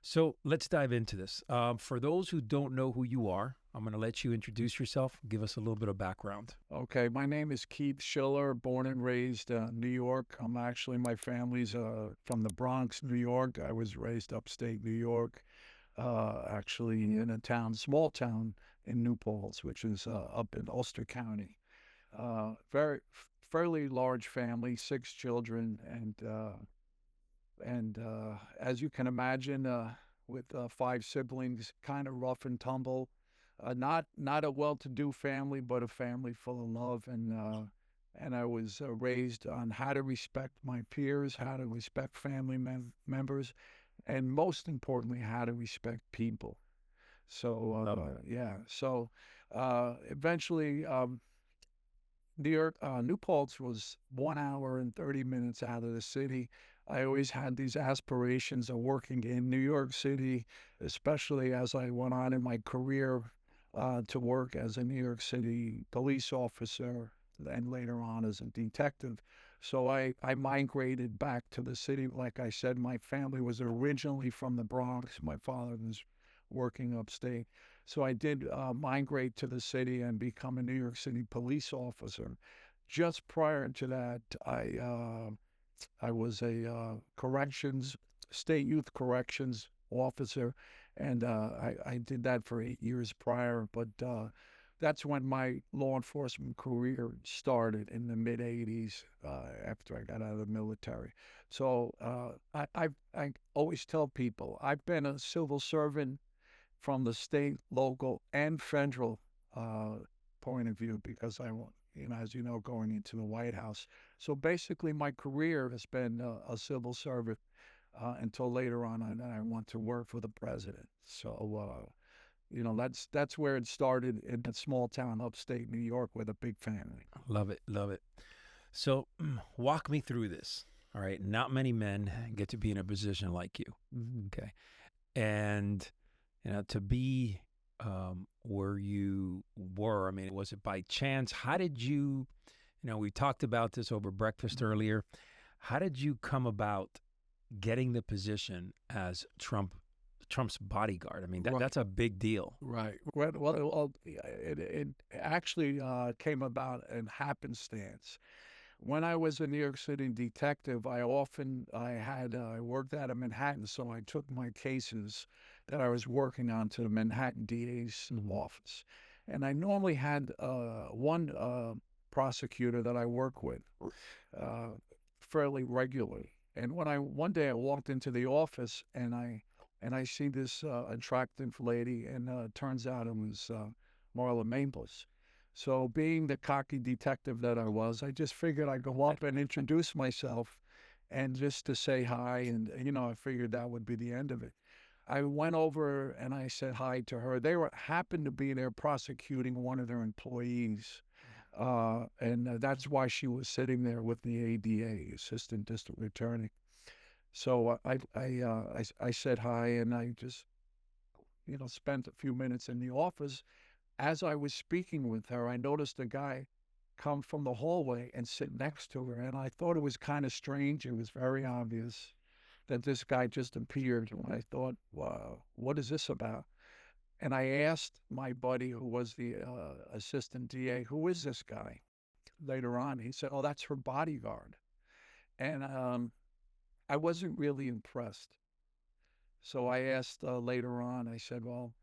So let's dive into this. For those who don't know who you are, I'm going to let you introduce yourself, give us a little bit of background. Okay, my name is Keith Schiller, born and raised New York. My family's from the Bronx, New York. I was raised upstate New York, actually in a small town in New Paltz, which is up in Ulster County. Fairly large family, six children, and as you can imagine, with five siblings, kind of rough and tumble. Not a well-to-do family, but a family full of love, and I was raised on how to respect my peers, how to respect family members, and most importantly, how to respect people. So Love that. yeah, so eventually, New Paltz was 1 hour and 30 minutes out of the city. I always had these aspirations of working in New York City, especially as I went on in my career to work as a New York City police officer and later on as a detective. So I migrated back to the city. Like I said, my family was originally from the Bronx. My father was working upstate. So I did migrate to the city and become a New York City police officer. Just prior to that, I was a corrections state youth corrections officer, and I did that for 8 years prior. But that's when my law enforcement career started in the mid '80s after I got out of the military. So I always tell people I've been a civil servant from the state, local, and federal uh, point of view because as you know, going into the White House. So basically, my career has been a civil servant until later on, and I went to work for the president. So, that's where it started in a small town upstate New York with a big family. Love it. Love it. So walk me through this. All right. Not many men get to be in a position like you. Okay. And, to be where you were, I mean, was it by chance? How did we talked about this over breakfast earlier. How did you come about getting the position as Trump's bodyguard? I mean, Right. that's a big deal. Right. It actually came about in happenstance. When I was a New York City detective, I worked out of Manhattan, so I took my cases that I was working on to the Manhattan DA's office, and I normally had one prosecutor that I work with uh, fairly regularly. And one day I walked into the office and I see this attractive lady, and turns out it was Marla Maples. So, being the cocky detective that I was, I just figured I'd go up and introduce myself and just to say hi. And, I figured that would be the end of it. I went over and I said hi to her. Happened to be there prosecuting one of their employees. And that's why she was sitting there with the ADA, Assistant District Attorney. So I said hi, and I just, spent a few minutes in the office. As I was speaking with her, I noticed a guy come from the hallway and sit next to her. And I thought it was kind of strange. It was very obvious that this guy just appeared. And I thought, wow, what is this about? And I asked my buddy, who was the assistant DA, who is this guy? Later on, he said, oh, that's her bodyguard. And I wasn't really impressed. So I asked later on, I said, well,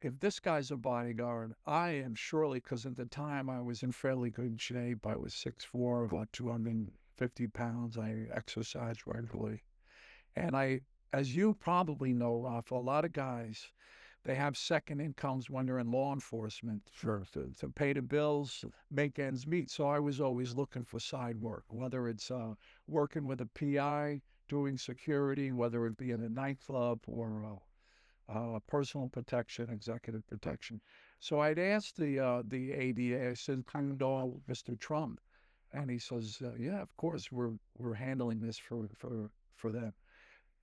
if this guy's a bodyguard, I am surely, because at the time I was in fairly good shape. I was 6'4", about 250 pounds. I exercised regularly. And as you probably know, Ralph, a lot of guys, they have second incomes when they're in law enforcement to pay the bills, make ends meet. So I was always looking for side work, whether it's working with a PI, doing security, whether it be in a nightclub or personal protection, executive protection. So I'd asked the ADA. I said, "Can you know Mr. Trump?" And he says, "Yeah, of course, we're handling this for them."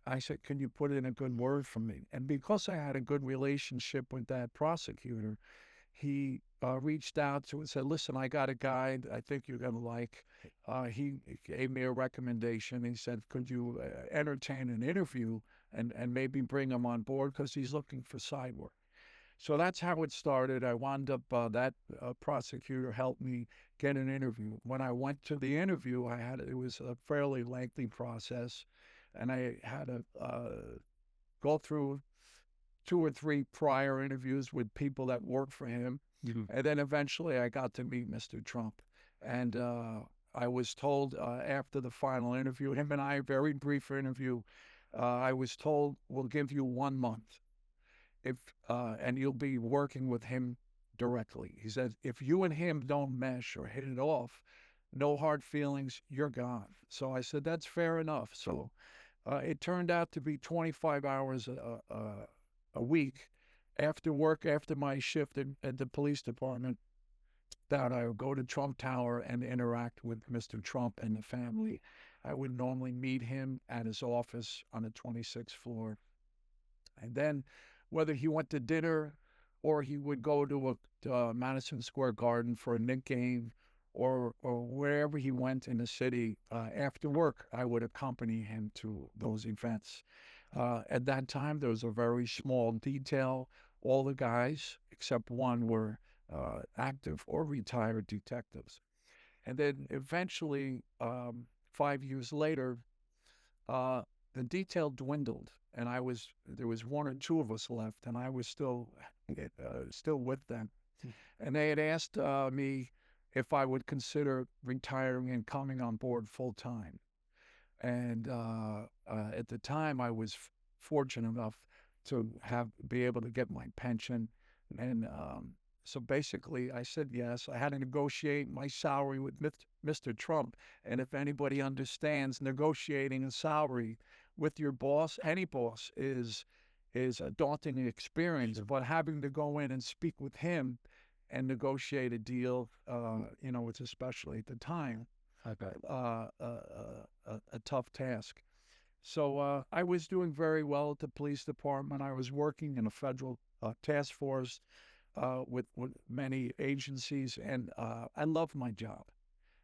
I said, "Can you put in a good word for me?" And because I had a good relationship with that prosecutor, he reached out to and said, "Listen, I got a guy I think you're going to like." He gave me a recommendation. He said, "Could you entertain an interview and maybe bring him on board because he's looking for side work. So that's how it started. I wound up, that prosecutor helped me get an interview. When I went to the interview, it was a fairly lengthy process, and I had to go through 2 or 3 prior interviews with people that worked for him. Mhm. And then eventually I got to meet Mr. Trump. And I was told after the final interview, him and I, very brief interview, I was told, we'll give you 1 month if and you'll be working with him directly. He said, if you and him don't mesh or hit it off, no hard feelings, you're gone. So I said, that's fair enough. So it turned out to be 25 hours a week after work, after my shift at the police department, that I would go to Trump Tower and interact with Mr. Trump and the family. I would normally meet him at his office on the 26th floor. And then whether he went to dinner or he would go to Madison Square Garden for a Knick game or wherever he went in the city after work, I would accompany him to those events. At that time, there was a very small detail. All the guys, except one, were active or retired detectives. And then eventually, 5 years later, uh, the detail dwindled, and there was 1 or 2 of us left, and I was still with them. And they had asked me if I would consider retiring and coming on board full time. And at the time, I was fortunate enough to be able to get my pension, and so basically, I said yes. I had to negotiate my salary with Mr. Trump, and if anybody understands, negotiating a salary with your boss, any boss, is a daunting experience. Sure. But having to go in and speak with him and negotiate a deal, it's especially at the time I bet. a tough task. So I was doing very well at the police department. I was working in a federal task force with many agencies, and I loved my job.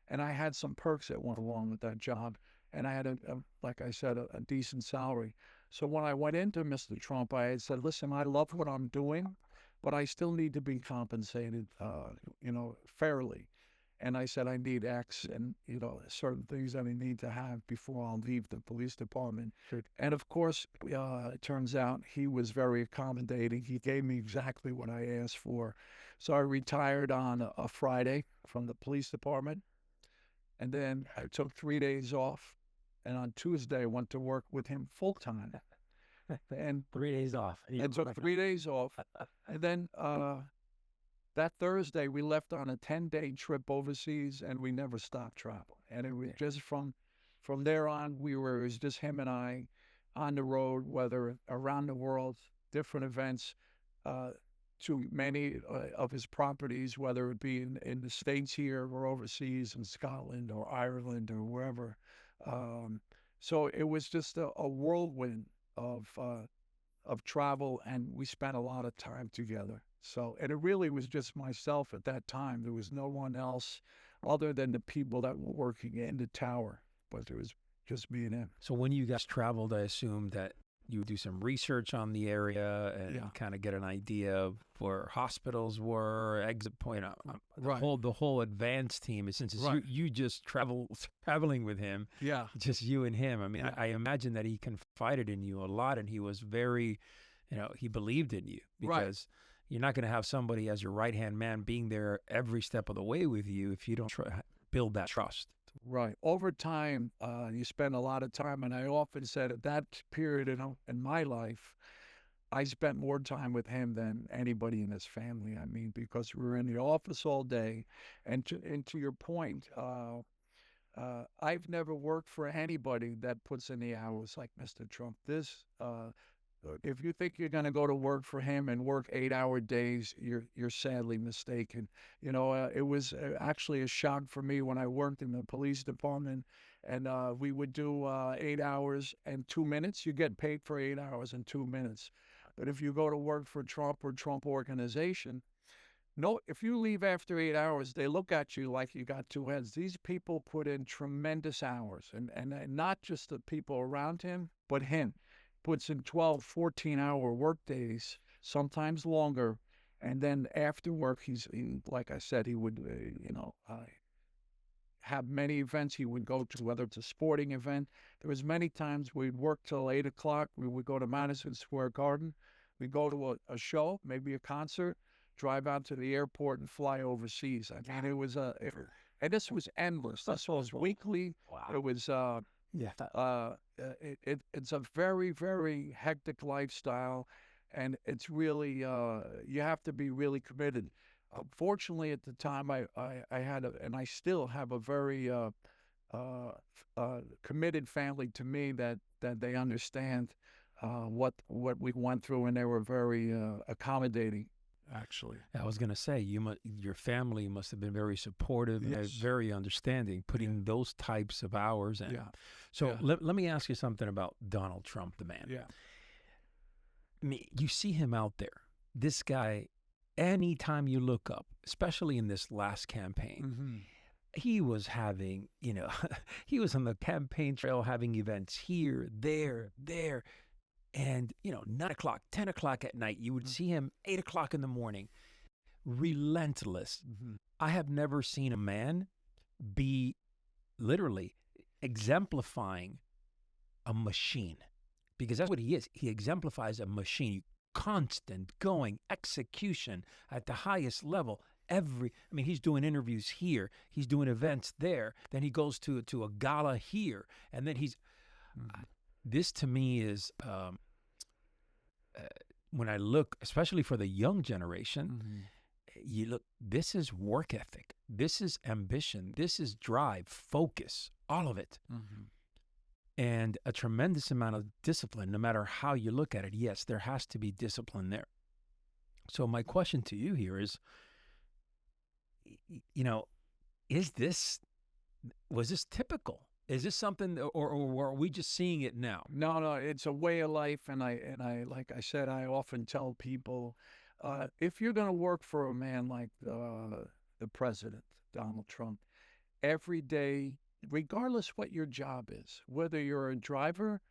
And I had some perks that went along with that job, and I had like I said, a decent salary. So when I went into Mr. Trump, I had said, "Listen, I love what I'm doing, but I still need to be compensated, fairly." And I said, I need X and, certain things that I need to have before I'll leave the police department. Sure. And of course, it turns out he was very accommodating. He gave me exactly what I asked for. So I retired on a Friday from the police department. And then I took 3 days off. And on Tuesday, I went to work with him full time. And 3 days off. I took 3 days off. And then that Thursday, we left on a 10-day trip overseas, and we never stopped traveling. And it was just from there on, it was just him and I on the road, whether around the world, different events, to many of his properties, whether it be in the States here or overseas in Scotland or Ireland or wherever. So it was just a whirlwind of travel, and we spent a lot of time together. So, and it really was just myself at that time. There was no one else other than the people that were working in the tower, but it was just me and him. So when you guys traveled, I assume that you would do some research on the area and Yeah. kind of get an idea of where hospitals were, exit point. Right. The whole advance team, since it's Right. you just traveling with him, Yeah. just you and him. I mean, Yeah. I imagine that he confided in you a lot, and he was very, he believed in you Right. because you're not going to have somebody as your right-hand man being there every step of the way with you if you don't build that trust. Right. Over time, you spend a lot of time, and I often said at that period in my life, I spent more time with him than anybody in his family. I mean, because we were in the office all day, and to your point, I've never worked for anybody that puts in the hours like Mr. Trump. If you think you're going to go to work for him and work 8-hour days, you're sadly mistaken. It was actually a shock for me when I worked in the police department, and we would do 8 hours and 2 minutes. You get paid for 8 hours and 2 minutes. But if you go to work for Trump or Trump organization, no, if you leave after 8 hours, they look at you like you got two heads. These people put in tremendous hours, and not just the people around him, but him. puts in 12, 14-hour work days, sometimes longer. And then after work, like I said, he would, have many events he would go to, whether it's a sporting event. There was many times we'd work till 8 o'clock. We would go to Madison Square Garden. We'd go to a show, maybe a concert, drive out to the airport and fly overseas. I mean, and this was endless. This was weekly. Wow. It was, Yeah. it's a very, very hectic lifestyle. And it's really, you have to be really committed. Fortunately, at the time, I had and I still have a very committed family to me that they understand what we went through, and they were very accommodating. Actually, I was going to say, your family must have been very supportive and Yes. very understanding, putting those types of hours in. Yeah. So Yeah. let me ask you something about Donald Trump, the man. Yeah. I mean, you see him out there. This guy, anytime you look up, especially in this last campaign, Mm-hmm. he was having, he was on the campaign trail having events here, there. And, 9 o'clock, 10 o'clock at night, you would see him 8 o'clock in the morning, relentless. Mm-hmm. I have never seen a man be literally exemplifying a machine, because that's what he is. He exemplifies a machine, constant going execution at the highest level. He's doing interviews here, he's doing events there, then he goes to a gala here, and then this to me is, when I look, especially for the young generation, you look, this is work ethic, this is ambition, this is drive, focus, all of it. And a tremendous amount of discipline, no matter how you look at it. Yes, there has to be discipline there. So my question to you here is, was this typical? Is this something, or are we just seeing it now? No, it's a way of life, and I like I said, I often tell people, if you're going to work for a man like the president, Donald Trump, every day, regardless what your job is, whether you're a driver,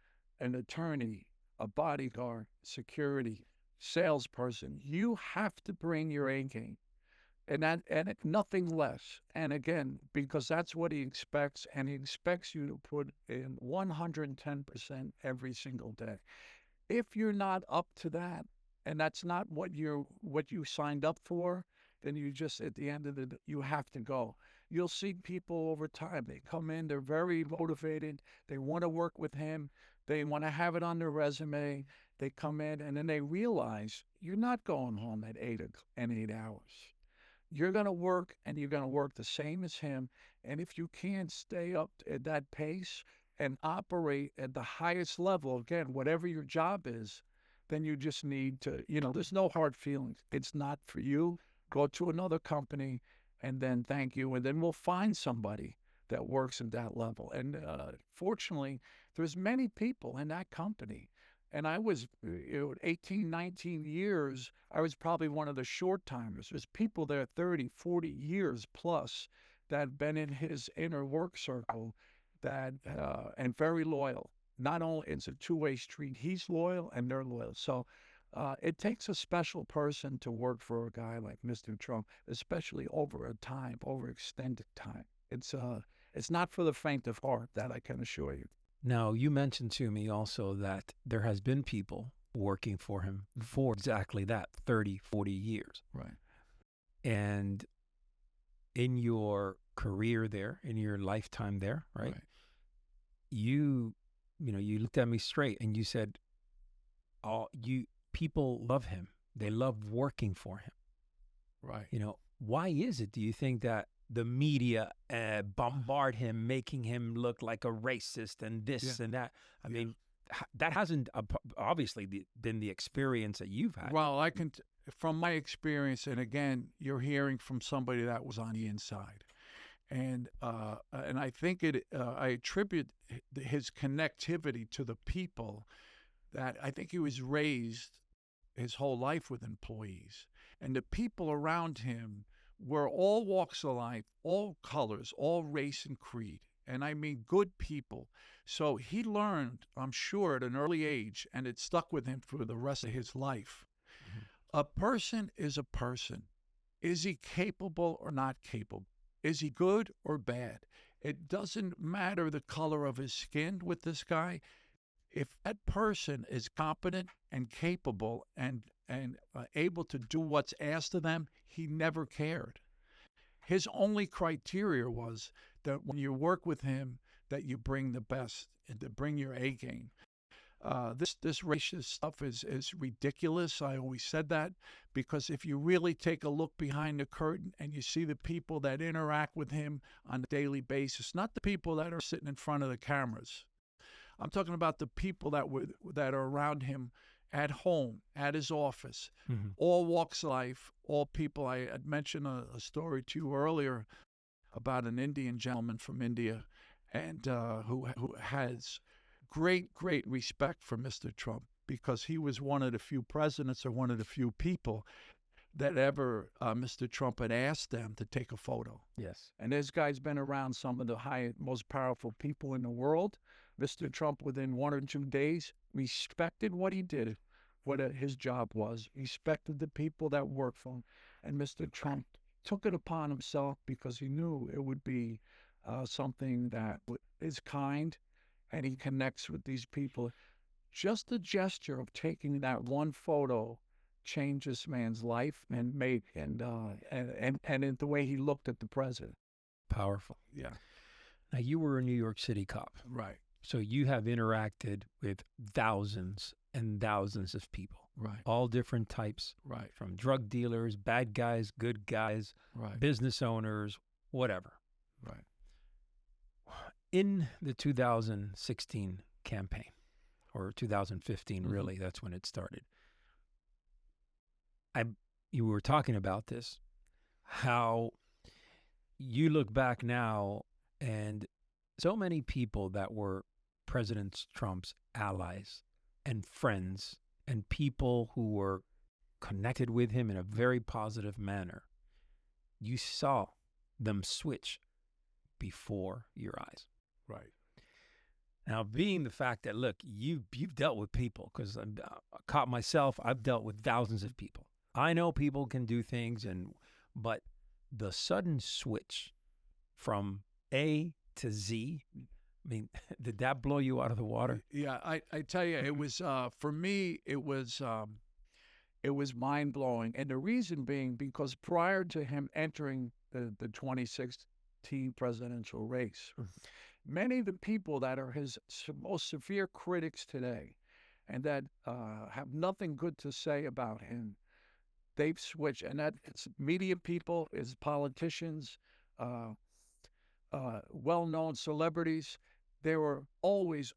an attorney, a bodyguard, security, salesperson, you have to bring your A game. Nothing less. And again, because that's what he expects, and he expects you to put in 110% every single day. If you're not up to that, and that's not what you signed up for, then you just, at the end of the day, you have to go. You'll see people over time. They come in, they're very motivated. They want to work with him. They want to have it on their resume. They come in, and then they realize you're not going home at 8 hours. You're going to work, and you're going to work the same as him. And if you can't stay up at that pace and operate at the highest level, again, whatever your job is, then you just need to, there's no hard feelings. It's not for you. Go to another company, and then thank you. And then we'll find somebody that works at that level. And fortunately, there's many people in that company. And I was 18, 19 years, I was probably one of the short timers. There's people there 30, 40 years plus that have been in his inner work circle and very loyal. Not only, it's a two-way street. He's loyal and they're loyal. So it takes a special person to work for a guy like Mr. Trump, especially over extended time. It's not for the faint of heart, that I can assure you. Now, you mentioned to me also that there has been people working for him for exactly that, 30, 40 years. Right. And in your career there, in your lifetime there, right? You looked at me straight and you said, people love him. They love working for him. Right. Why is it, do you think, that the media bombard him, making him look like a racist and this and that? I mean, that hasn't obviously been the experience that you've had. Well, from my experience, and again, you're hearing from somebody that was on the inside. And I think I attribute his connectivity to the people, that I think he was raised his whole life with employees. And the people around him were all walks of life, all colors, all race and creed. and I mean good people. So he learned, I'm sure, at an early age, and it stuck with him for the rest of his life. A person is a person. Is he capable or not capable? Is he good or bad? It doesn't matter the color of his skin with this guy. If that person is competent and capable and able to do what's asked of them, he never cared. His only criteria was that when you work with him, that you bring the best and to bring your A game. This racist stuff is ridiculous. I always said that, because if you really take a look behind the curtain and you see the people that interact with him on a daily basis, not the people that are sitting in front of the cameras. I'm talking about the people that are around him at home, at his office, all walks of life, all people. I had mentioned a story to you earlier about an Indian gentleman from India, and who has great respect for Mr. Trump, because he was one of the few presidents or one of the few people that ever Mr. Trump had asked them to take a photo. Yes. And this guy's been around some of the most powerful people in the world. Mr. Trump, within 1 or 2 days, respected what he did, what his job was, respected the people that worked for him. And Mr. Trump took it upon himself, because he knew it would be something that is kind, and he connects with these people. Just the gesture of taking that one photo changed this man's life and made and in the way he looked at the president. Powerful. Yeah. Now, you were a New York City cop. Right. So you have interacted with thousands and thousands of people. Right. All different types. Right. From drug dealers, bad guys, good guys, Right. business owners, whatever. Right. In the 2016 campaign, or 2015, really, that's when it started. You were talking about this, how you look back now, and so many people that were President Trump's allies and friends and people who were connected with him in a very positive manner, you saw them switch before your eyes. Right. Now, being the fact that, look, you've dealt with people, because I'm a cop myself, I've dealt with thousands of people. I know people can do things, but the sudden switch from A to Z, I mean, did that blow you out of the water? Yeah, I tell you, it was for me, it was mind blowing, and the reason being because prior to him entering the 2016 presidential race, many of the people that are his most severe critics today, and that have nothing good to say about him, they've switched, and that it's media people, it's politicians, well-known celebrities. They were always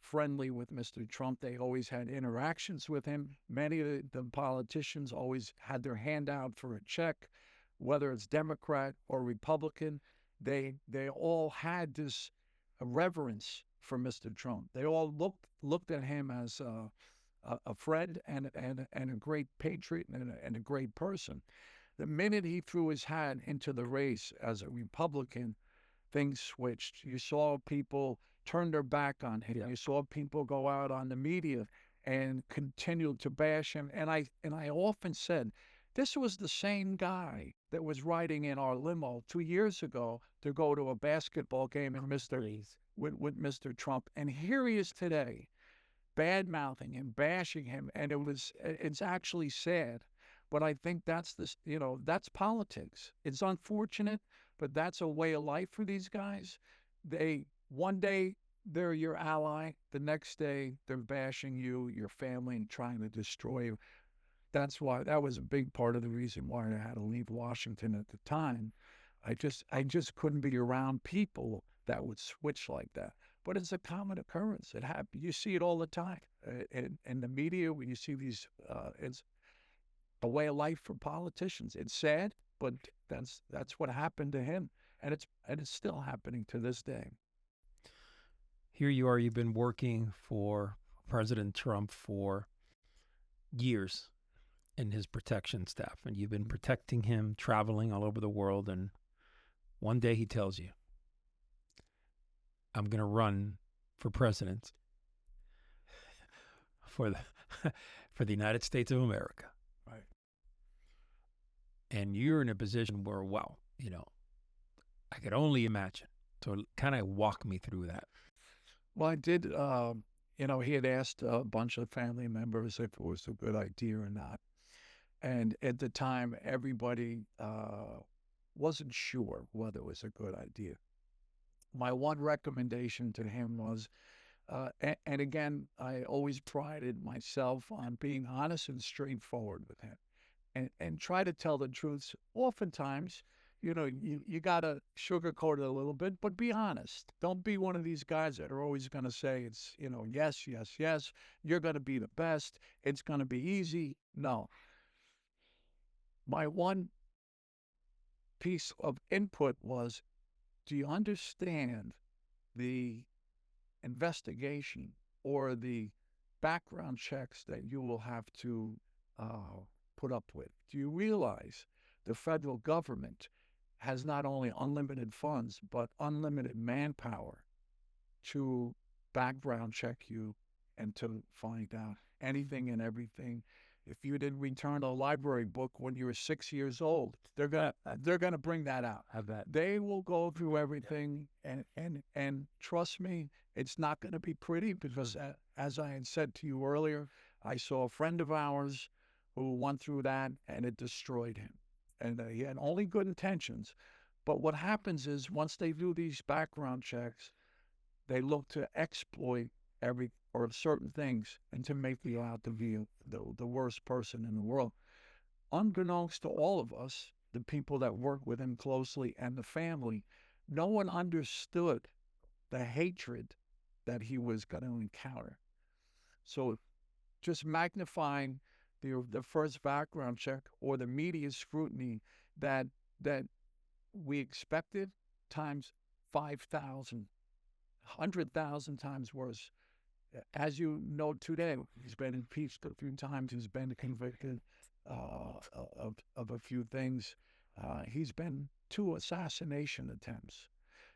friendly with Mr. Trump. They always had interactions with him. Many of the politicians always had their hand out for a check, whether it's Democrat or Republican. They all had this reverence for Mr. Trump. They all looked at him as a friend and a great patriot and a great person. The minute he threw his hat into the race as a Republican, things switched. You saw people turn their back on him. Yeah. You saw people go out on the media and continue to bash him. And I often said, this was the same guy that was riding in our limo 2 years ago to go to a basketball game with Mr. Trump. And here he is today, bad-mouthing him, bashing him. And it's actually sad. But I think that's that's politics. It's unfortunate, but that's a way of life for these guys. One day they're your ally, the next day they're bashing you, your family, and trying to destroy you. That was a big part of the reason why I had to leave Washington at the time. I just couldn't be around people that would switch like that. But it's a common occurrence. It happens. You see it all the time in the media when you see these. It's a way of life for politicians. It's sad, but that's what happened to him, and it's still happening to this day. Here you are. You've been working for President Trump for years in his protection staff, and you've been protecting him, traveling all over the world, and one day he tells you, I'm going to run for president for the for the United States of America. Right. And you're in a position where, wow, you know, I could only imagine. So kind of walk me through that. Well, I did. You know, he had asked a bunch of family members if it was a good idea or not. And at the time, everybody wasn't sure whether it was a good idea. My one recommendation to him was, and again, I always prided myself on being honest and straightforward with him, and try to tell the truth. Oftentimes, you know, you got to sugarcoat it a little bit, but be honest. Don't be one of these guys that are always going to say it's, you know, yes, yes, yes, you're going to be the best, it's going to be easy. No. My one piece of input was, do you understand the investigation or the background checks that you will have to put up with? Do you realize the federal government has not only unlimited funds, but unlimited manpower to background check you and to find out anything and everything? If you didn't return a library book when you were 6 years old, they're gonna bring that out. Have that. They will go through everything, and trust me, it's not going to be pretty because, as I had said to you earlier, I saw a friend of ours who went through that, and it destroyed him. And he had only good intentions, but what happens is once they do these background checks, they look to exploit every or certain things and to make you out to be the worst person in the world. Unbeknownst to all of us, the people that work with him closely and the family, no one understood the hatred that he was going to encounter. So just magnifying the first background check or the media scrutiny that that we expected times 5,000, 100,000 times worse. As you know today, he's been impeached a few times. He's been convicted of a few things. He's been 2 assassination attempts.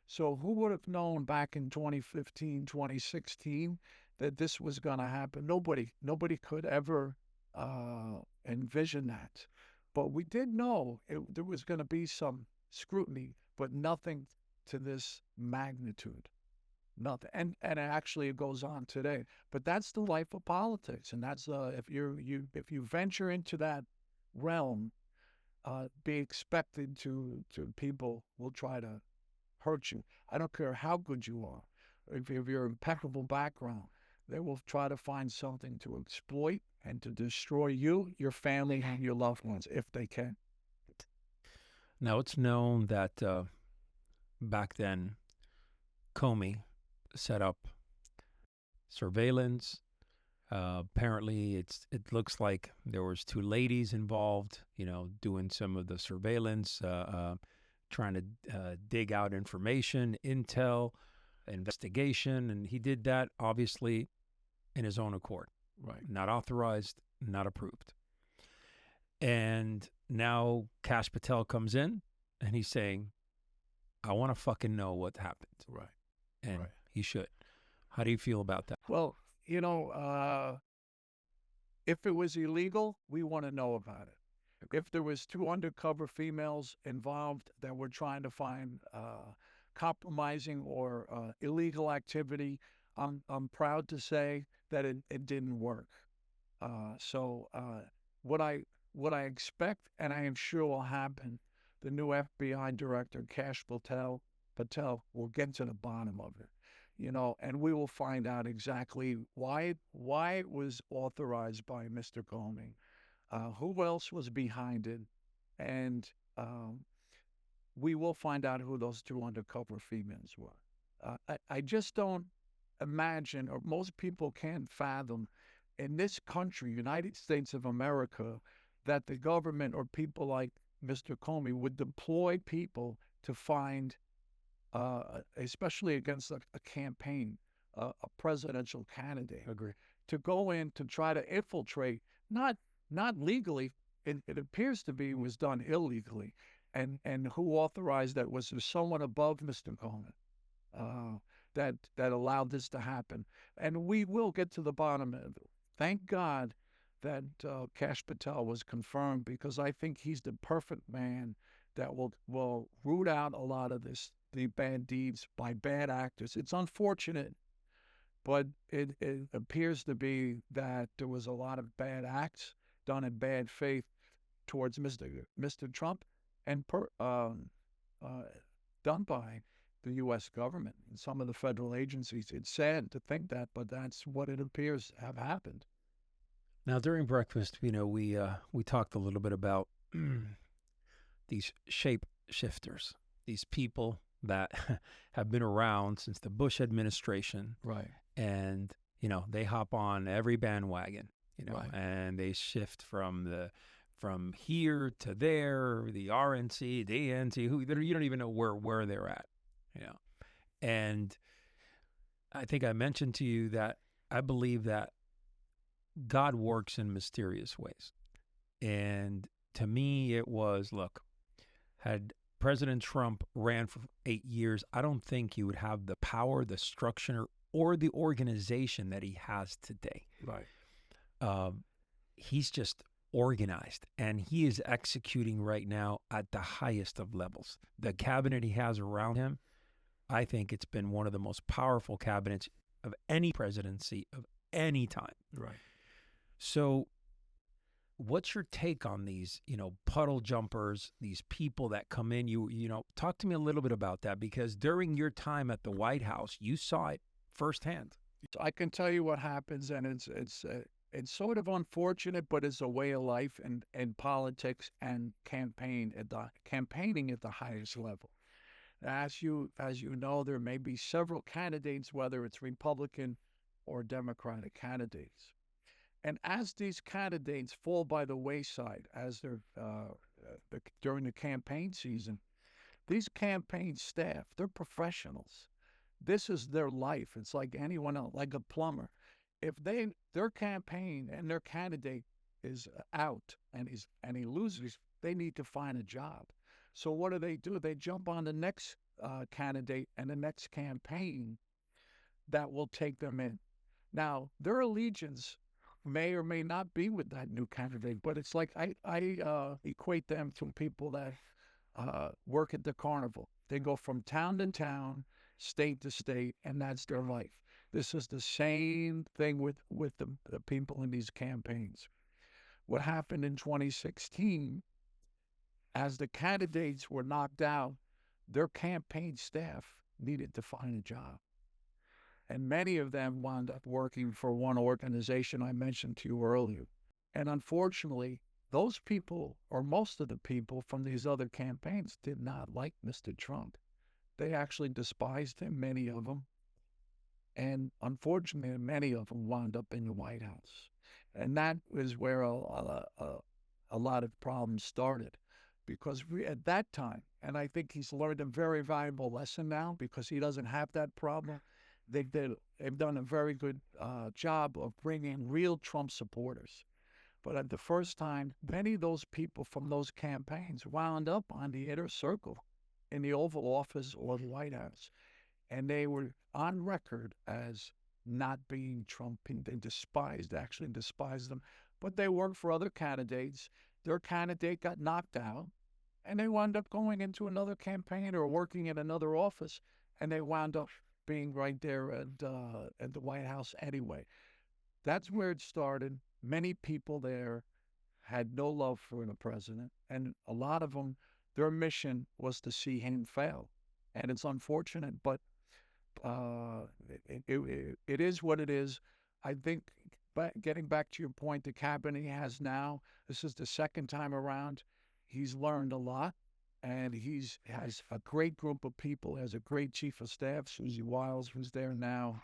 So who would have known back in 2015, 2016 that this was going to happen? Nobody could ever envision that. But we did know there was going to be some scrutiny, but nothing to this magnitude. Nothing, and actually it goes on today. But that's the life of politics, and that's if you venture into that realm, be expected to people will try to hurt you. I don't care how good you are. If you're impeccable background, they will try to find something to exploit and to destroy you, your family, and your loved ones if they can. Now it's known that back then, Comey set up surveillance. Apparently, it looks like there was 2 ladies involved, you know, doing some of the surveillance, trying to dig out information, intel, investigation, and he did that obviously in his own accord, Right. not authorized, not approved. And now Kash Patel comes in, and he's saying, "I want to fucking know what happened," Right. and Right. he should. How do you feel about that? Well, you know, if it was illegal, we want to know about it. If there was 2 undercover females involved that were trying to find compromising or illegal activity, I'm proud to say that it didn't work. So what I expect, and I am sure will happen, the new FBI director, Patel will get to the bottom of it, you know, and we will find out exactly why it was authorized by Mr. Comey, who else was behind it, and we will find out who those 2 undercover females were. I just don't imagine, or most people can't fathom, in this country, United States of America, that the government or people like Mr. Comey would deploy people to find, especially against a campaign, a presidential candidate, Agree. to go in to try to infiltrate, not legally. It appears to be was done illegally, and who authorized that? Was there someone above Mr. Comey that allowed this to happen. And we will get to the bottom of it. Thank God that Kash Patel was confirmed, because I think he's the perfect man that will root out a lot of the bad deeds by bad actors. It's unfortunate, but it appears to be that there was a lot of bad acts done in bad faith towards Mr. Trump, and uh, done by the U.S. government and some of the federal agencies. It's sad to think that, but that's what it appears to have happened. Now, during breakfast, we talked a little bit about these shape shifters, these people that have been around since the Bush administration, Right. and they hop on every bandwagon, Right. and they shift from here to there, the RNC, the ANC, who you don't even know where they're at, you know. And I think I mentioned to you that I believe that God works in mysterious ways. And to me, it was, look, had President Trump ran for 8 years, I don't think he would have the power, the structure, or the organization that he has today. Right. He's just organized, and he is executing right now at the highest of levels. The cabinet he has around him, I think it's been one of the most powerful cabinets of any presidency of any time. Right. So what's your take on these, puddle jumpers, these people that come in? Talk to me a little bit about that, because during your time at the White House, you saw it firsthand. So I can tell you what happens, and it's sort of unfortunate, but it's a way of life in politics and campaigning at the highest level. As you know, there may be several candidates, whether it's Republican or Democratic candidates. And as these candidates fall by the wayside, as they're during the campaign season, these campaign staff, they're professionals. This is their life. It's like anyone else, like a plumber. If their campaign and their candidate is out and he loses, they need to find a job. So what do? They jump on the next candidate and the next campaign that will take them in. Now, their allegiance may or may not be with that new candidate, but it's like I equate them to people that work at the carnival. They go from town to town, state to state, and that's their life. This is the same thing with the people in these campaigns. What happened in 2016, as the candidates were knocked out, their campaign staff needed to find a job. And many of them wound up working for one organization I mentioned to you earlier. And unfortunately, those people, or most of the people from these other campaigns, did not like Mr. Trump. They actually despised him, many of them. And unfortunately, many of them wound up in the White House. And that was where a lot of problems started. Because at that time, and I think he's learned a very valuable lesson now, because he doesn't have that problem. They've done a very good job of bringing in real Trump supporters. But at the first time, many of those people from those campaigns wound up on the inner circle in the Oval Office or the White House. And they were on record as not being Trump. They actually despised them. But they worked for other candidates. Their candidate got knocked out, and they wound up going into another campaign or working in another office, and they wound up being right there at the White House anyway. That's where it started. Many people there had no love for the president, and a lot of them, their mission was to see him fail. And it's unfortunate, but it is what it is. I think, getting back to your point, the cabinet he has now, this is the second time around. He's learned a lot, and has a great group of people. He has a great chief of staff, Susie Wiles, who's there now,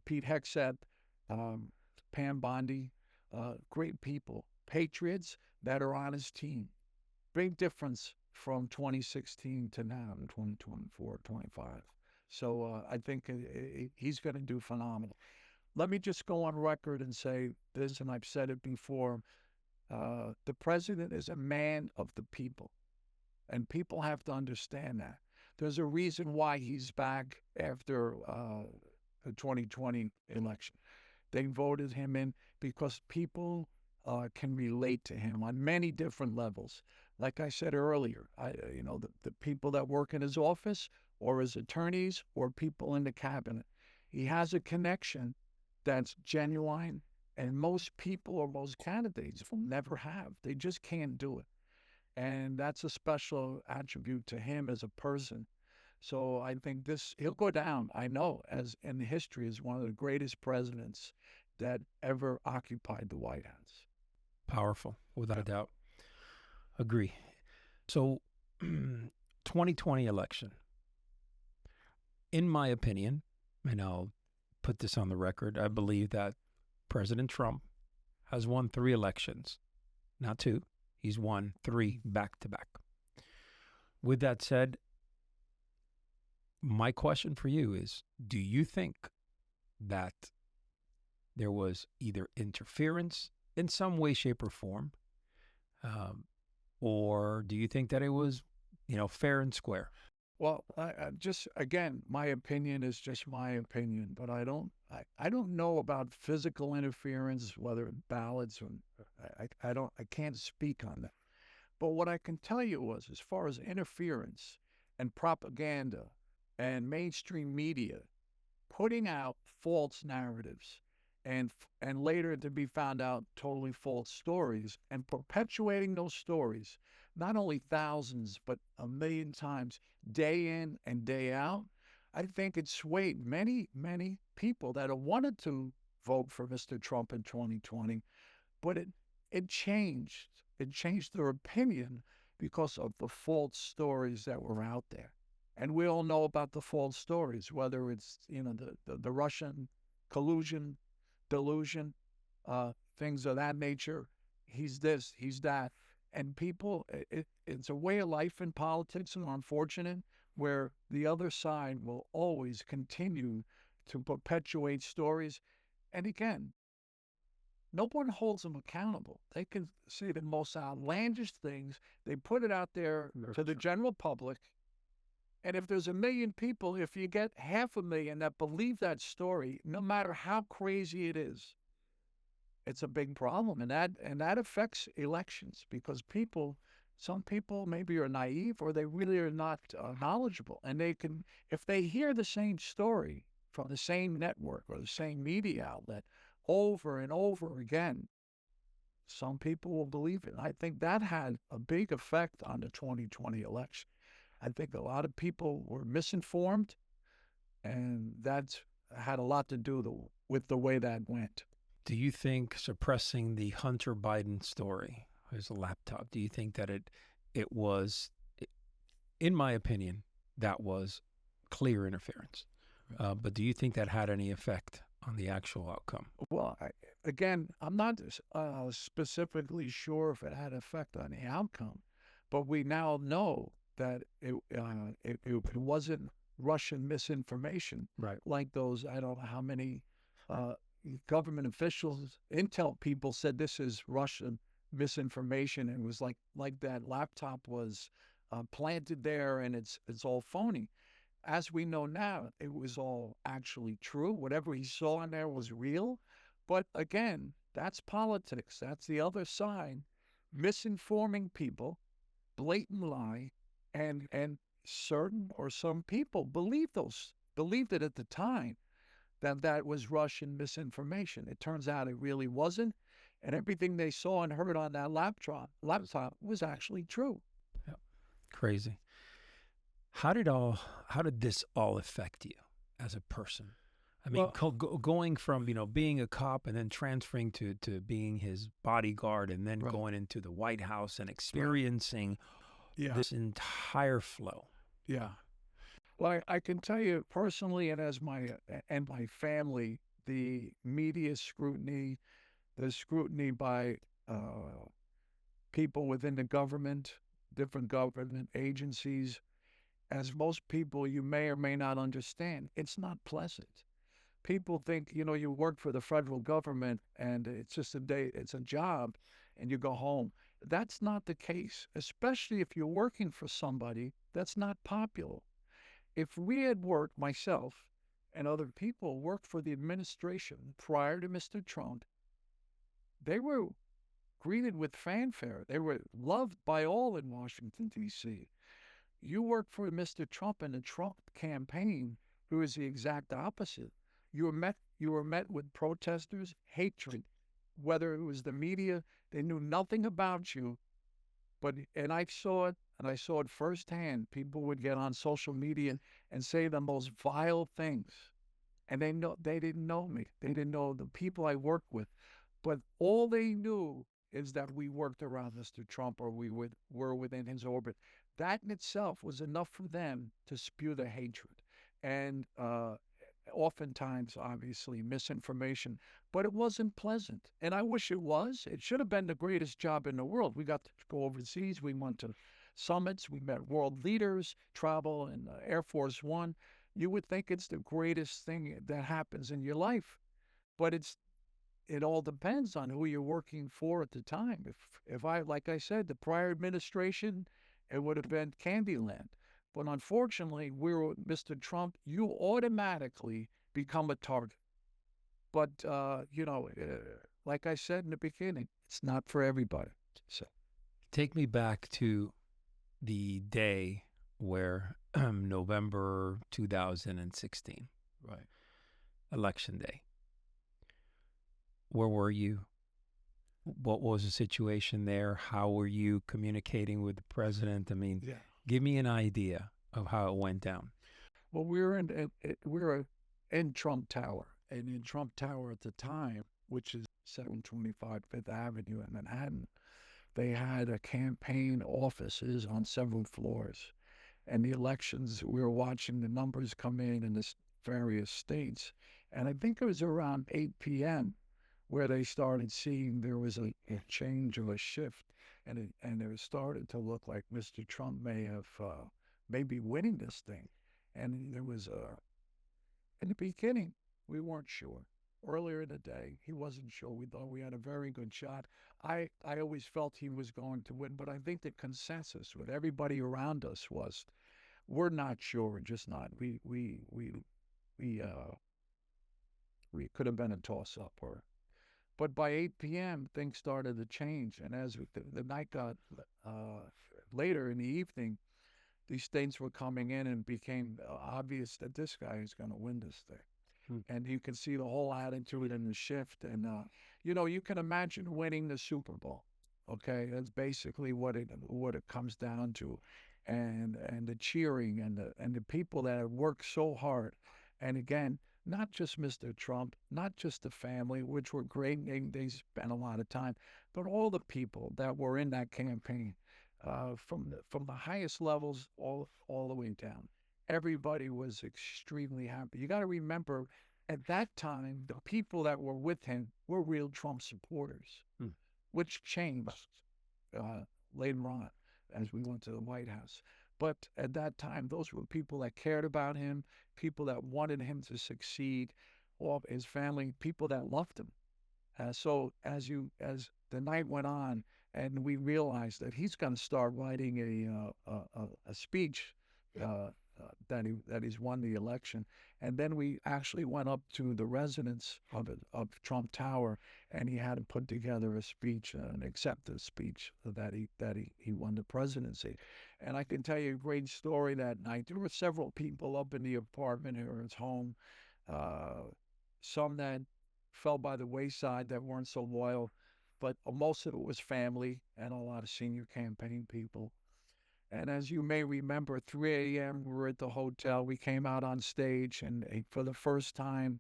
Pete Hegseth, Pam Bondi, great people, patriots that are on his team. Big difference from 2016 to now in 2024, 25. So I think he's going to do phenomenal. Let me just go on record and say this, and I've said it before. The president is a man of the people, and people have to understand that. There's a reason why he's back after the 2020 election. They voted him in because people can relate to him on many different levels. Like I said earlier, the people that work in his office or his attorneys or people in the cabinet. He has a connection that's genuine, and most people or most candidates will never have. They just can't do it. And that's a special attribute to him as a person. So I think he'll go down, I know, as in history as one of the greatest presidents that ever occupied the White House. Powerful, without a doubt. Agree. So, 2020 election, in my opinion, and I'll put this on the record, I believe that President Trump has won 3 elections, not 2. He's won 3 back to back. With that said, my question for you is, do you think that there was either interference in some way, shape, or form, or do you think that it was, fair and square? Well, just again, my opinion is just my opinion, but I don't know about physical interference, whether ballots or I can't speak on that. But what I can tell you was, as far as interference and propaganda and mainstream media putting out false narratives and later to be found out totally false stories and perpetuating those stories, not only thousands but a million times, day in and day out, I think it swayed many people that have wanted to vote for Mr. Trump in 2020, but it changed. It changed their opinion because of the false stories that were out there. And we all know about the false stories, whether it's the Russian collusion, delusion, things of that nature. He's this, he's that, and people. It's a way of life in politics, and unfortunate, where the other side will always continue to perpetuate stories. And again, no one holds them accountable. They can say the most outlandish things. They put it out there to the general public. And if there's a million people, if you get 500,000 that believe that story, no matter how crazy it is, it's a big problem. And that affects elections because some people maybe are naive or they really are not knowledgeable. And if they hear the same story from the same network or the same media outlet over and over again, some people will believe it. I think that had a big effect on the 2020 election. I think a lot of people were misinformed, and that had a lot to do with the way that went. Do you think suppressing the Hunter Biden story, his laptop, do you think that it was, in my opinion, that was clear interference? But do you think that had any effect on the actual outcome? Well, again, I'm not specifically sure if it had effect on the outcome, but we now know that it wasn't Russian misinformation, Right. like those, I don't know how many government officials, intel people said this is Russian misinformation. And it was like that laptop was planted there and it's all phony. As we know now, it was all actually true. Whatever he saw in there was real. But again, that's politics. That's the other side, misinforming people, blatant lie, and certain or some people believed it at the time that was Russian misinformation. It turns out it really wasn't, and everything they saw and heard on that laptop was actually true. Yep. Crazy. How did this all affect you as a person? I mean, going from being a cop and then transferring to being his bodyguard and then going into the White House and experiencing this entire flow. Yeah. Well, I can tell you personally, and as my family, the media scrutiny, the scrutiny by people within the government, different government agencies, as most people you may or may not understand, it's not pleasant. People think, you work for the federal government and it's just it's a job and you go home. That's not the case, especially if you're working for somebody that's not popular. If we had worked, myself and other people worked for the administration prior to Mr. Trump, they were greeted with fanfare. They were loved by all in Washington, D.C. You worked for Mr. Trump and the Trump campaign, who is the exact opposite. You were met with protesters, hatred, whether it was the media, they knew nothing about you. But and I saw it, and I saw it firsthand. People would get on social media and say the most vile things, and they didn't know me. They didn't know the people I worked with, but all they knew is that we worked around Mr. Trump or were within his orbit. That in itself was enough for them to spew the hatred, and oftentimes, obviously, misinformation. But it wasn't pleasant, and I wish it was. It should have been the greatest job in the world. We got to go overseas. We went to summits. We met world leaders, travel in Air Force One. You would think it's the greatest thing that happens in your life, but it all depends on who you're working for at the time. If I like I said, the prior administration, it would have been Candyland. But unfortunately, we're with Mr. Trump. You automatically become a target. But like I said in the beginning, it's not for everybody. So Take me back to the day where November 2016, right. election day. Where were you? What was the situation there? How were you communicating with the president? I mean, Yeah. give me an idea of how it went down. Well, we were in Trump Tower, and in Trump Tower at the time, which is 725 Fifth Avenue in Manhattan, they had a campaign offices on several floors. And the elections, we were watching the numbers come in the various states. And I think it was around 8 p.m. where they started seeing there was a change or a shift. And it started to look like Mr. Trump may be winning this thing. And there was in the beginning, we weren't sure. Earlier in the day, he wasn't sure. We thought we had a very good shot. I always felt he was going to win, but I think the consensus with everybody around us was, we're not sure. We're just not. We we could have been a toss up, but by 8 p.m. things started to change, and as the night got uh, later in the evening, these things were coming in and became obvious that this guy is going to win this thing. Hmm. And you can see the whole attitude and the shift. And, you can imagine winning the Super Bowl. Okay. That's basically what it comes down to. And the cheering and the people that have worked so hard. And again, not just Mr. Trump, not just the family, which were great. They spent a lot of time, but all the people that were in that campaign, from the highest levels all the way down. Everybody was extremely happy. You got to remember, at that time, the people that were with him were real Trump supporters, Hmm. which changed uh, later on as we went to the White House. But at that time, those were people that cared about him, people that wanted him to succeed, all of his family, people that loved him. So as the night went on, and we realized that he's going to start writing a speech that he's won the election, and then we actually went up to the residence of Trump Tower, and he had to put together a speech, an acceptance speech that he won the presidency. And I can tell you a great story that night. There were several people up in the apartment or his home. Uh, some that fell by the wayside that weren't so loyal, but most of it was family and a lot of senior campaign people. And as you may remember, 3 a.m., we were at the hotel. We came out on stage, and for the first time,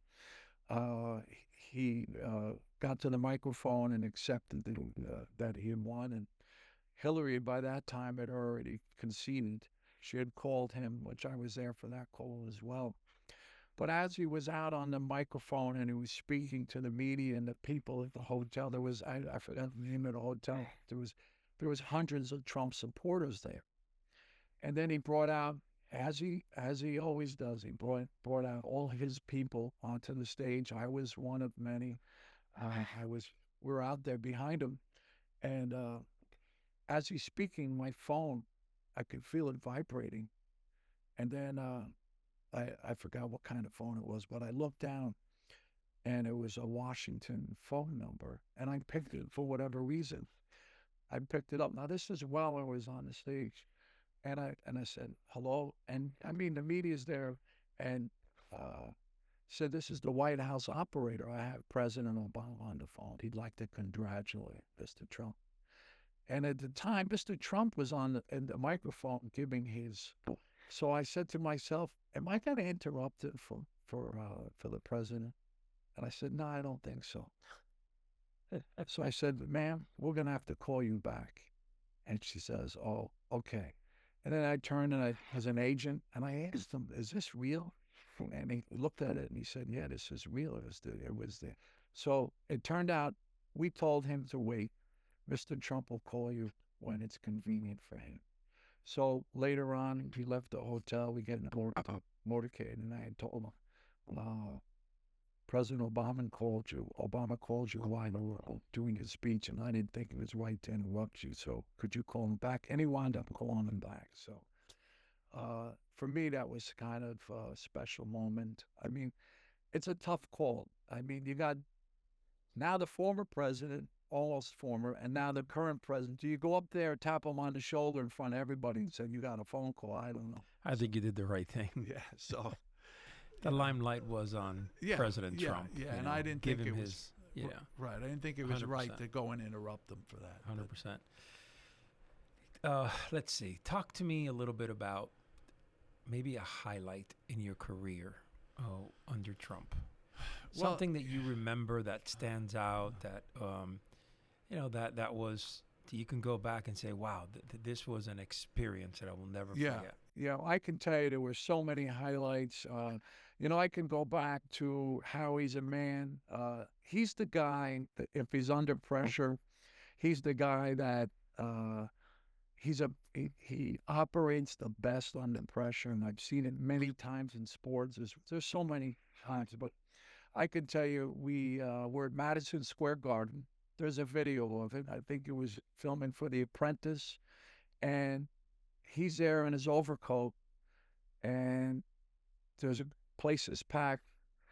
uh, he got to the microphone and accepted that he had won. And Hillary, by that time, had already conceded. She had called him, which I was there for that call as well. But as he was out on the microphone and he was speaking to the media and the people at the hotel, I forgot the name of the hotel. There was hundreds of Trump supporters there. And then he brought out, as he always does, he brought out all his people onto the stage. I was one of many. I was We were out there behind him, and as he's speaking, my phone, I could feel it vibrating. And then I forgot what kind of phone it was, but I looked down and it was a Washington phone number, and I picked it for whatever reason. I picked it up. Now this is while I was on the stage, and I said hello, and I mean the media's there, and uh, said this is the White House operator. I have President Obama on the phone. He'd like to congratulate Mr. Trump. And at the time, Mr. Trump was on in the microphone giving his. So I said to myself, "Am I going to interrupt it for the president?" And I said, "No, I don't think so." So I said, "Ma'am, we're going to have to call you back." And she says, "Oh, okay." And then I turned and I as an agent and I asked him, "Is this real?" And he looked at it and he said, "Yeah, this is real. It was there." So it turned out we told him to wait. Mr. Trump will call you when it's convenient for him. So later on, he left the hotel. We get in a motorcade, and I had told him, President Obama called you while you were doing his speech, and I didn't think it was right to interrupt you. So could you call him back? And he wound up calling him back. So for me, that was kind of a special moment. I mean, it's a tough call. I mean, you got now the former president, almost former, and now the current president. Do you go up there, tap him on the shoulder in front of everybody and say, you got a phone call? I don't know. I think you did the right thing. Yeah, so. The limelight was on President Trump. Yeah, and I didn't think it was. Yeah. Right, I didn't think it was 100%. right to go and interrupt them for that. 100%. Let's see. Talk to me a little bit about maybe a highlight in your career under Trump. Well, Something that you remember that stands out that, that was, you can go back and say, wow, this was an experience that I will never forget. Yeah, I can tell you there were so many highlights. I can go back to how he's a man. He's the guy that if he's under pressure, he's the guy that he operates the best under pressure, and I've seen it many times in sports. There's so many times, but I can tell you we were at Madison Square Garden. There's a video of it. I think it was filming for The Apprentice, and he's there in his overcoat, and there's a place is packed.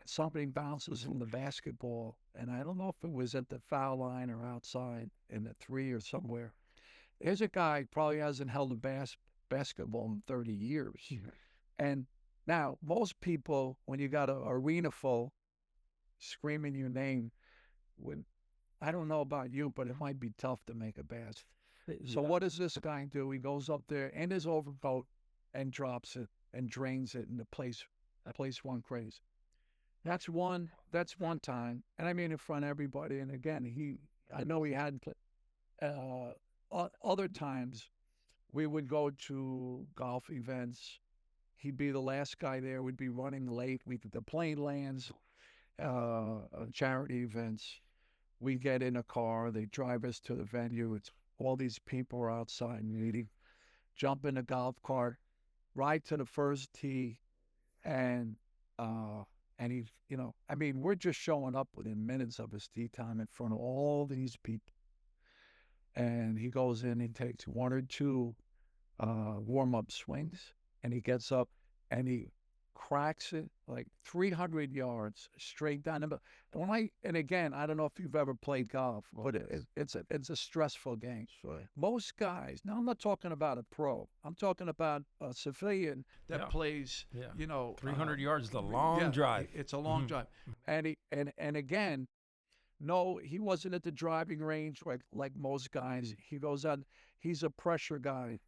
Somebody bounces in the basketball, and I don't know if it was at the foul line or outside in the three or somewhere. There's a guy probably hasn't held a basketball in 30 years. And now most people, when you got an arena full screaming your name, I don't know about you, but it might be tough to make a basket. So what does this guy do? He goes up there in his overcoat and drops it and drains it, and the place went crazy. That's one time, and I mean in front of everybody. And again, I know he had other times we would go to golf events. He'd be the last guy there. We'd be running late. The plane lands, charity events. We get in a car. They drive us to the venue. It's all these people are outside meeting. Jump in a golf cart, ride to the first tee, and he, I mean, we're just showing up within minutes of his tee time in front of all these people. And he goes in and takes one or two warm-up swings, and he gets up and he cracks it like 300 yards straight down. And again, I don't know if you've ever played golf, but it's a stressful game. Sure. Most guys, now I'm not talking about a pro, I'm talking about a civilian that plays, 300 yards is a long drive. It's a long drive. And again, no, he wasn't at the driving range like most guys. He goes out, he's a pressure guy.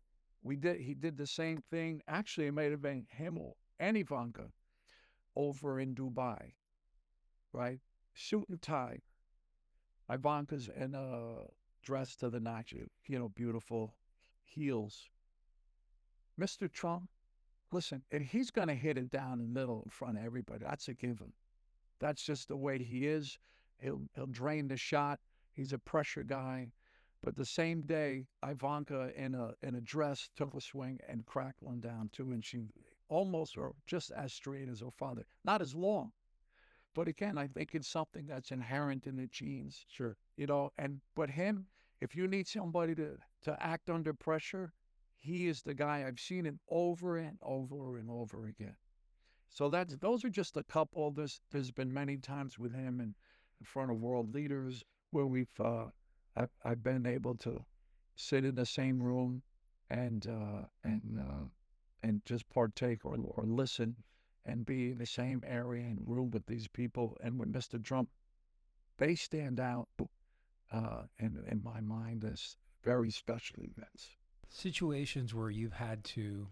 He did the same thing. Actually, it may have been him and Ivanka over in Dubai, right? Suit and tie. Ivanka's in a dress to the notch, beautiful heels. Mr. Trump, listen, and he's going to hit it down the middle in front of everybody. That's a given. That's just the way he is. He'll drain the shot. He's a pressure guy. But the same day, Ivanka in a dress took a swing and cracked one down too, and she almost or just as straight as her father. Not as long, but again, I think it's something that's inherent in the genes. Sure. But him, if you need somebody to act under pressure, he is the guy. I've seen it over and over and over again. So those are just a couple. There's been many times with him in front of world leaders where I've been able to sit in the same room and and just partake or listen and be in the same area and room with these people. And with Mr. Trump, they stand out in my mind as very special events. Situations where you've had to,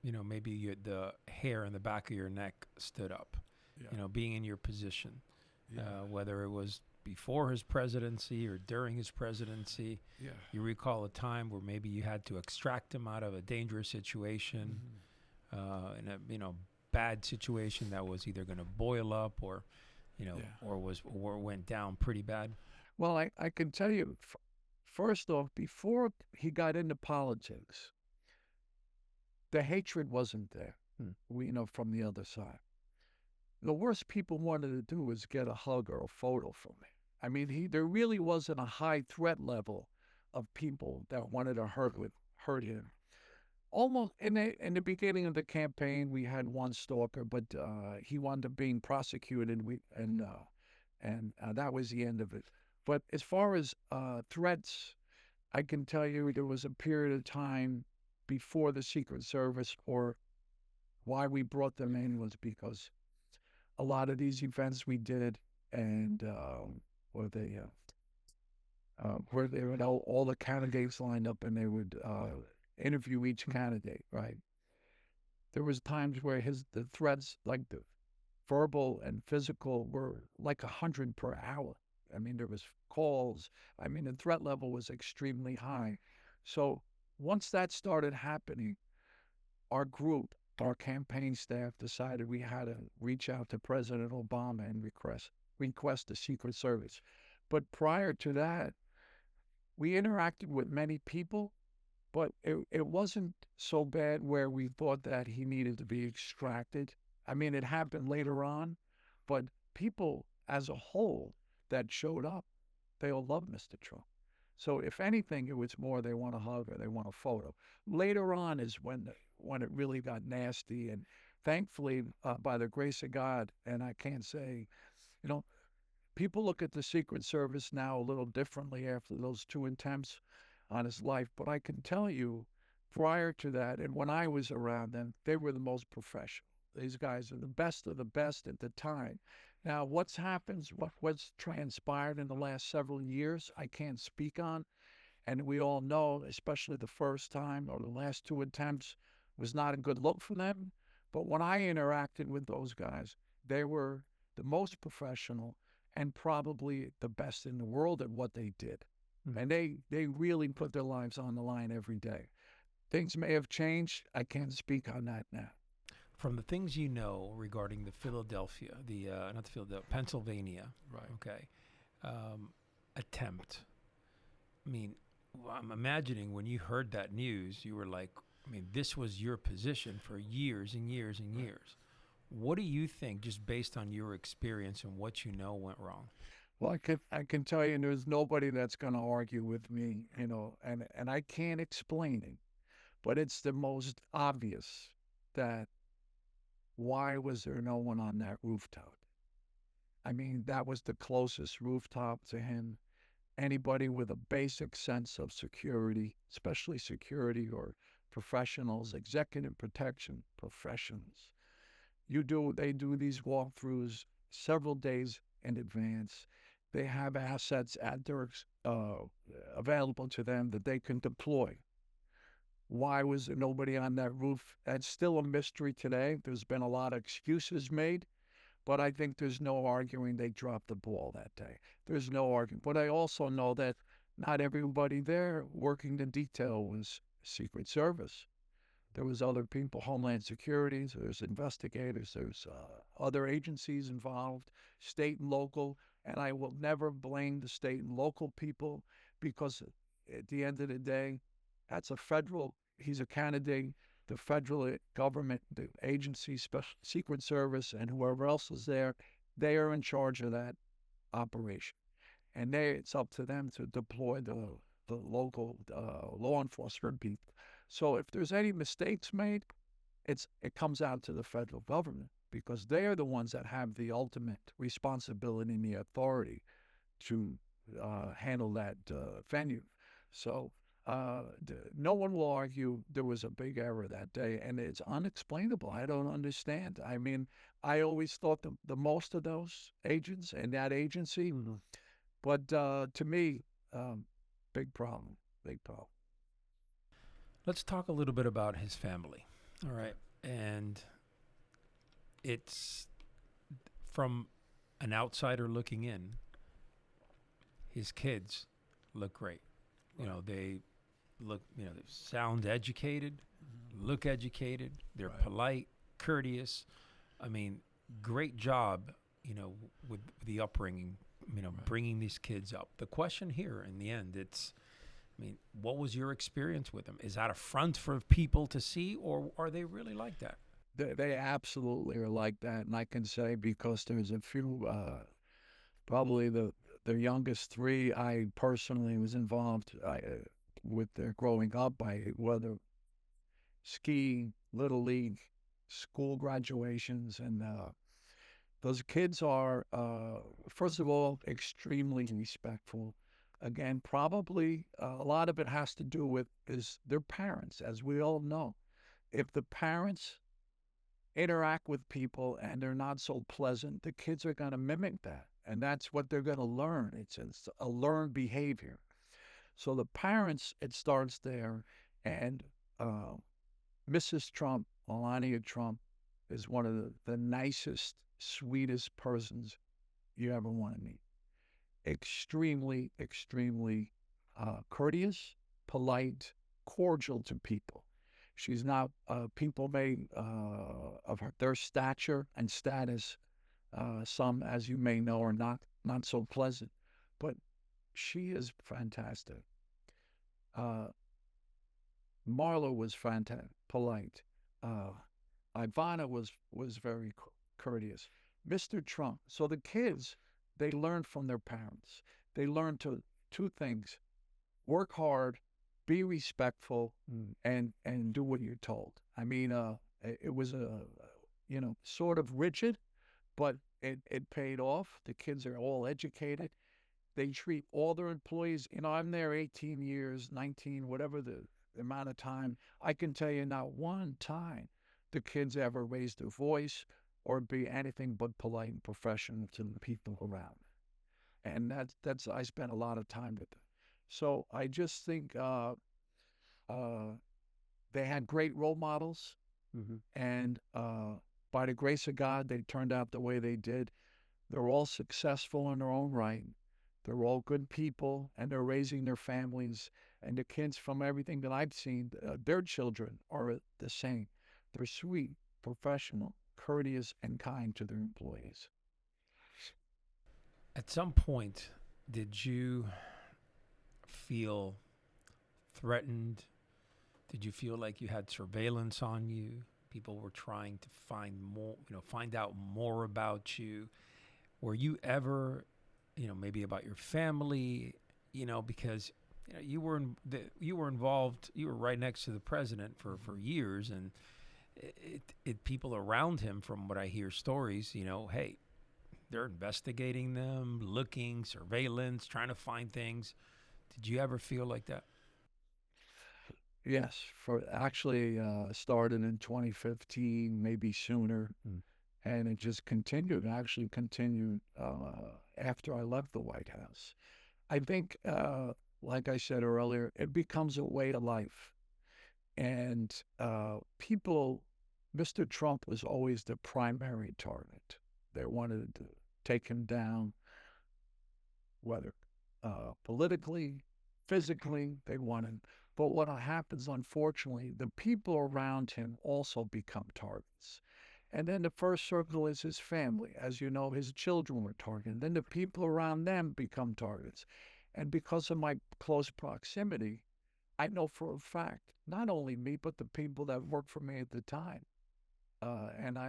maybe the hair in the back of your neck stood up, Yeah, being in your position, yeah, whether it was before his presidency or during his presidency. yeah. You recall a time where maybe you had to extract him out of a dangerous situation, in a bad situation that was either going to boil up or Yeah. or went down pretty bad. Well, I can tell you, first off, before he got into politics, the hatred wasn't there. Hmm. From the other side. The worst people wanted to do was get a hug or a photo from me. I mean, there really wasn't a high threat level of people that wanted to hurt him. Almost in the beginning of the campaign, we had one stalker, but he wound up being prosecuted. And that was the end of it. But as far as threats, I can tell you there was a period of time before the Secret Service, or why we brought them in was because a lot of these events we did, and where they would all the candidates lined up, and they would interview each candidate. Right. There was times where the threats, like the verbal and physical, were like 100 per hour. I mean, there was calls. I mean, the threat level was extremely high. So once that started happening, our group, our campaign staff decided we had to reach out to President Obama and request the Secret Service. But prior to that, we interacted with many people, but it wasn't so bad where we thought that he needed to be extracted. I mean, it happened later on, but people as a whole that showed up, they all loved Mr. Trump. So if anything, it was more they want a hug or they want a photo. Later on is when it really got nasty, and thankfully, by the grace of God, and I can't say, you know, people look at the Secret Service now a little differently after those two attempts on his life. But I can tell you, prior to that, and when I was around them, they were the most professional. These guys are the best of the best at the time. Now, what's transpired in the last several years, I can't speak on. And we all know, especially the first time or the last two attempts, was not a good look for them. But when I interacted with those guys, they were the most professional and probably the best in the world at what they did. Mm. And they really put their lives on the line every day. Things may have changed. I can't speak on that now. From the things you know regarding the Philadelphia, the not the Philadelphia, Pennsylvania, Right. okay, attempt. I mean, I'm imagining when you heard that news, you were like, I mean, this was your position for years and years and years. What do you think, just based on your experience and what you know, went wrong? Well, I can tell you there's nobody that's going to argue with me, and I can't explain it, but it's the most obvious that why was there no one on that rooftop? I mean, that was the closest rooftop to him. Anybody with a basic sense of security, especially security or professionals, executive protection professionals, they do these walkthroughs several days in advance. They have assets at their available to them that they can deploy. Why was there nobody on that roof? That's still a mystery today. There's been a lot of excuses made, but I think there's no arguing they dropped the ball that day. There's no arguing. But I also know that not everybody there working the detail was Secret Service. There was other people, Homeland Security, there's investigators, there's other agencies involved, state and local, and I will never blame the state and local people because at the end of the day, he's a candidate, the federal government, the agency, special Secret Service, and whoever else is there, they are in charge of that operation. And it's up to them to deploy the local law enforcement people. So if there's any mistakes made, it comes out to the federal government because they are the ones that have the ultimate responsibility and the authority to handle that venue. So no one will argue there was a big error that day, and it's unexplainable. I don't understand. I mean, I always thought the most of those agents and that agency, but to me, big problem, big problem. Let's talk a little bit about his family. All right. And it's from an outsider looking in, his kids look great. You know, they look, they sound educated, look educated, they're Right. polite, courteous. I mean, great job, with the upbringing, bringing these kids up. The question here in the end, what was your experience with them? Is that a front for people to see, or are they really like that? They absolutely are like that, and I can say because there's a few, probably the youngest three, I personally was involved with their growing up. Whether skiing, little league, school graduations, and those kids are, first of all, extremely respectful. Again, probably a lot of it has to do with is their parents, as we all know. If the parents interact with people and they're not so pleasant, the kids are going to mimic that. And that's what they're going to learn. It's a learned behavior. So the parents, it starts there. And uh, Mrs. Trump, Melania Trump, is one of the nicest, sweetest persons you ever want to meet. Extremely, extremely courteous, polite, cordial to people. She's not, people may, their stature and status, some, as you may know, are not so pleasant, but she is fantastic. Uh, Marla was fantastic, polite. Uh, Ivana was very courteous. Mr. Trump. So the kids, they learn from their parents. They learn to two things: work hard, be respectful, and do what you're told. I mean, it was sort of rigid, but it paid off. The kids are all educated. They treat all their employees. I'm there 18 years, 19, whatever the amount of time. I can tell you not one time the kids ever raised their voice or be anything but polite and professional to the people around. And that's I spent a lot of time with them. So I just think uh, they had great role models, and by the grace of God, they turned out the way they did. They're all successful in their own right. They're all good people, and they're raising their families. And the kids, from everything that I've seen, their children are the same. They're sweet, professional, courteous, and kind to their employees. At some point, did you feel threatened? Did you feel like you had surveillance on you? People were trying to find out more about you. Were you ever, maybe about your family, because you were involved, you were right next to the president for years, and people around him, from what I hear stories, hey, they're investigating them, looking, surveillance, trying to find things. Did you ever feel like that? Yes, for actually started in 2015, maybe sooner, and it just continued. Actually, continued after I left the White House. I think, like I said earlier, it becomes a way of life, and people. Mr. Trump was always the primary target. They wanted to take him down, whether politically, physically, they wanted. But what happens, unfortunately, the people around him also become targets. And then the first circle is his family. As you know, his children were targeted. Then the people around them become targets. And because of my close proximity, I know for a fact, not only me, but the people that worked for me at the time. And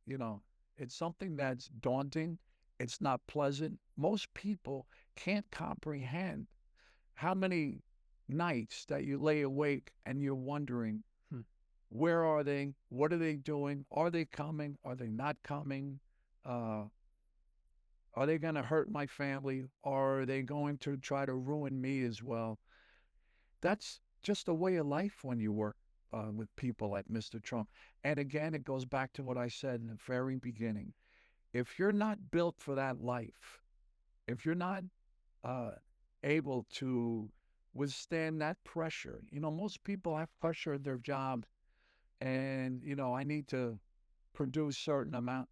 you know, it's something that's daunting. It's not pleasant. Most people can't comprehend how many nights that you lay awake and you're wondering, Where are they? What are they doing? Are they coming? Are they not coming? Uh, are they going to hurt my family? Are they going to try to ruin me as well? That's just a way of life when you work with people like Mr. Trump. And again, it goes back to what I said in the very beginning. If you're not built for that life, if you're not uh, able to withstand that pressure, most people have pressure in their job, and I need to produce certain amount.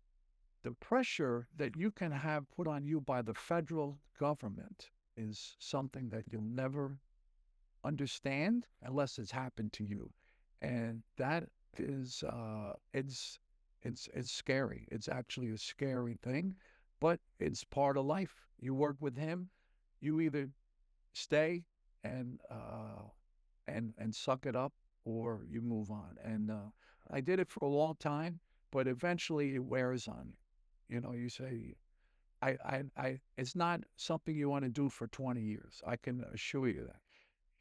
The pressure that you can have put on you by the federal government is something that you'll never understand unless it's happened to you, and that is it's scary. It's actually a scary thing, but it's part of life. You work with him, you either stay and suck it up, or you move on. And I did it for a long time, but eventually it wears on you. You say, it's not something you want to do for 20 years. I can assure you that.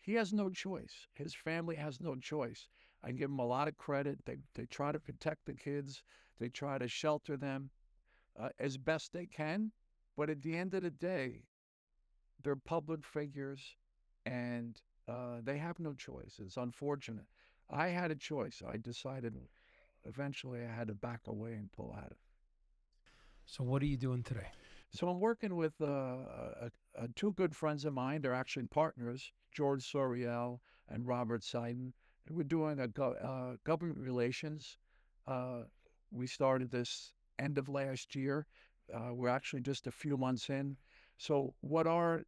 He has no choice. His family has no choice. I give them a lot of credit. They try to protect the kids. They try to shelter them as best they can. But at the end of the day, they're public figures, and they have no choice. It's unfortunate. I had a choice. I decided eventually I had to back away and pull out of it. So what are you doing today? So I'm working with two good friends of mine. They're actually partners, George Soriel and Robert Seiden. And we're doing a government relations. We started this end of last year. We're actually just a few months in. So what our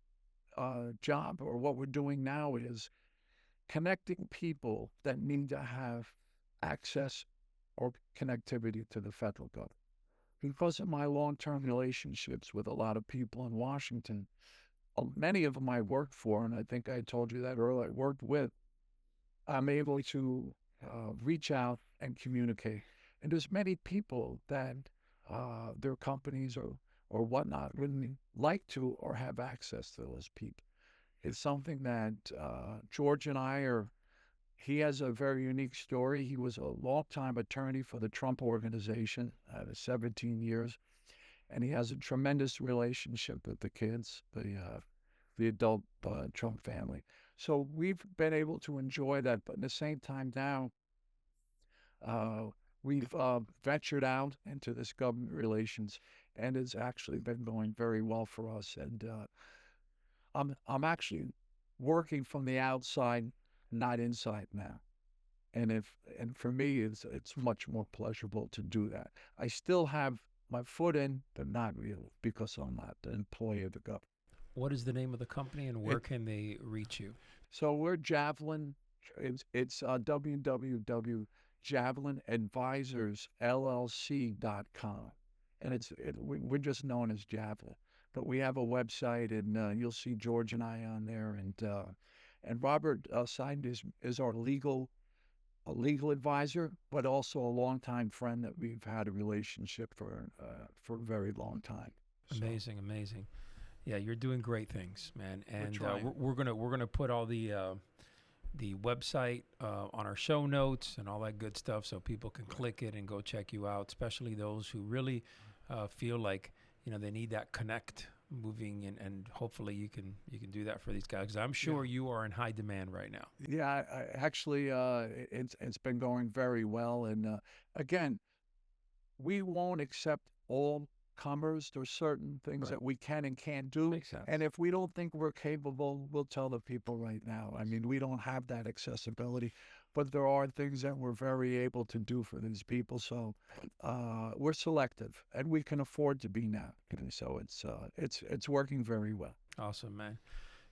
job, or what we're doing now, is connecting people that need to have access or connectivity to the federal government. Because of my long-term relationships with a lot of people in Washington, many of them I worked for, and I think I told you that earlier, I worked with, I'm able to reach out and communicate. And there's many people that their companies or whatnot wouldn't like to or have access to those people. It's something that George and I he has a very unique story. He was a longtime attorney for the Trump organization, 17 years, and he has a tremendous relationship with the kids, the adult Trump family. So we've been able to enjoy that, but at the same time now, we've ventured out into this government relations, and it's actually been going very well for us. And I'm actually working from the outside, not inside now. And for me, it's much more pleasurable to do that. I still have my foot in, but not really, because I'm not the employee of the government. What is the name of the company, and where can they reach you? So we're Javelin. It's www.javelinadvisorsllc.com, and we're just known as Javelin. But we have a website, and you'll see George and I on there, and Robert Seiden is our legal advisor, but also a longtime friend that we've had a relationship for a very long time. Amazing, amazing. Yeah, you're doing great things, man. And trying. we're gonna put all the website on our show notes and all that good stuff, so people can click it and go check you out. Especially those who really feel like they need that connect moving, and hopefully you can do that for these guys, because I'm sure you are in high demand right now. Yeah, actually, it's been going very well, and again, we won't accept all comers. There's certain things that we can and can't do. Makes sense. And if we don't think we're capable, we'll tell the people right now. I mean, we don't have that accessibility, but there are things that we're very able to do for these people. So we're selective, and we can afford to be now. So it's working very well. Awesome, man.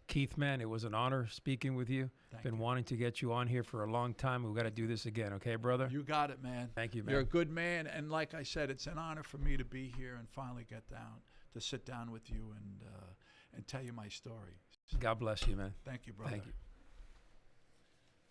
Keith, man, it was an honor speaking with you. Been wanting to get you on here for a long time. We've got to do this again, okay, brother? You got it, man. Thank you, man. You're a good man, and like I said, it's an honor for me to be here and finally sit down with you and tell you my story. God bless you, man. Thank you, brother. Thank you.